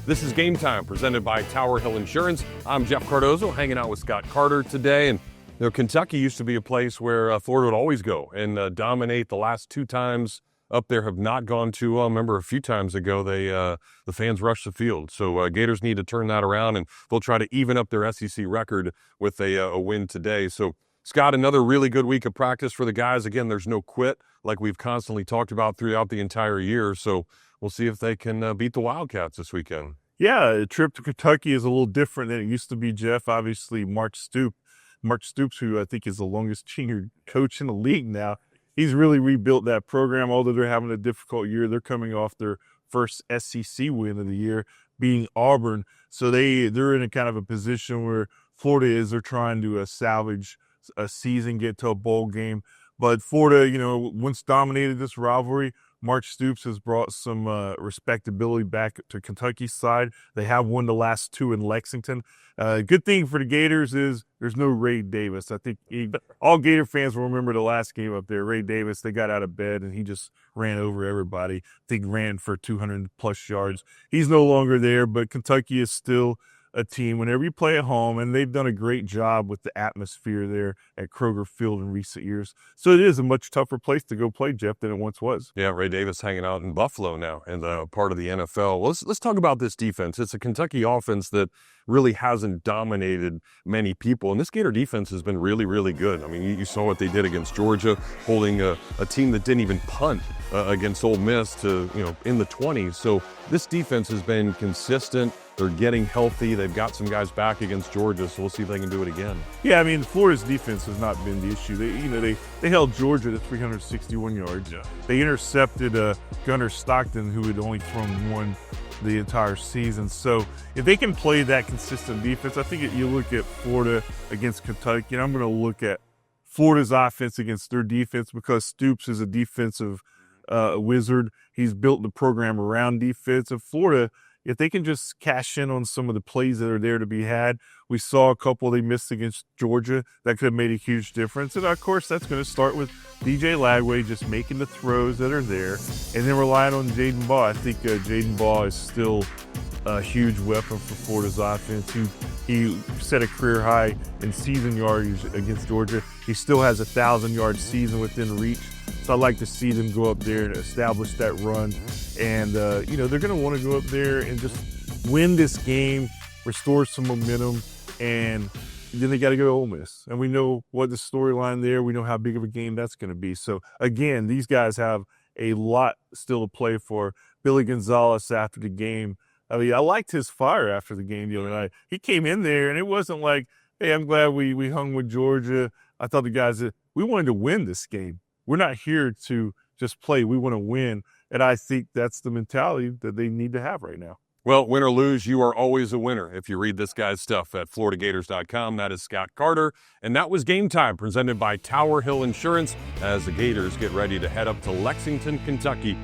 This is Game Time, presented by Tower Hill Insurance. I'm Jeff Cardozo, hanging out with Scott Carter today. And Kentucky used to be a place where Florida would always go and dominate. The last two times up there have not gone too well. I remember a few times ago, the fans rushed the field. So Gators need to turn that around, and they'll try to even up their SEC record with a win today. So, Scott, another really good week of practice for the guys. Again, there's no quit like we've constantly talked about throughout the entire year. So we'll see if they can beat the Wildcats this weekend. Yeah, a trip to Kentucky is a little different than it used to be, Jeff. Obviously, Mark Stoops, who I think is the longest tenured coach in the league now, he's really rebuilt that program. Although they're having a difficult year, they're coming off their first SEC win of the year, beating Auburn. So they're in a kind of a position where Florida is. They're trying to salvage a season, get to a bowl game. But Florida, once dominated this rivalry. Mark Stoops has brought some respectability back to Kentucky's side. They have won the last two in Lexington. Good thing for the Gators is there's no Ray Davis. I think all Gator fans will remember the last game up there. Ray Davis, they got out of bed and he just ran over everybody. I think ran for 200-plus yards. He's no longer there, but Kentucky is still a team whenever you play at home, and they've done a great job with the atmosphere there at Kroger Field in recent years. So it is a much tougher place to go play, Jeff, than it once was. Yeah, Ray Davis hanging out in Buffalo now and part of the NFL. Well, let's talk about this defense. It's a Kentucky offense that really hasn't dominated many people, and this Gator defense has been really, really good. I mean, you saw what they did against Georgia, holding a team that didn't even punt against Ole Miss to, in the 20s. So this defense has been consistent. They're getting healthy. They've got some guys back against Georgia, so we'll see if they can do it again. Yeah, I mean, Florida's defense has not been the issue. They held Georgia to 361 yards. Yeah. They intercepted Gunnar Stockton, who had only thrown one the entire season. So if they can play that consistent defense, I think you look at Florida against Kentucky, and I'm going to look at Florida's offense against their defense because Stoops is a defensive wizard. He's built the program around defense. And Florida, if they can just cash in on some of the plays that are there to be had, we saw a couple they missed against Georgia that could have made a huge difference. And, of course, that's going to start with DJ Lagway just making the throws that are there and then relying on Jaden Baugh. I think Jaden Baugh is still a huge weapon for Florida's offense. He set a career high in season yardage against Georgia. He still has a 1,000-yard season within reach. So I'd like to see them go up there and establish that run. And, they're going to want to go up there and just win this game, restore some momentum, and then they got to go to Ole Miss. And we know what the storyline there. We know how big of a game that's going to be. So, again, these guys have a lot still to play for. Billy Gonzalez after the game, I mean, I liked his fire after the game the other night. He came in there, and it wasn't like, hey, I'm glad we hung with Georgia. I thought the guys that we wanted to win this game. We're not here to just play. We want to win. And I think that's the mentality that they need to have right now. Well, win or lose, you are always a winner if you read this guy's stuff at FloridaGators.com. That is Scott Carter. And that was Game Time, presented by Tower Hill Insurance, as the Gators get ready to head up to Lexington, Kentucky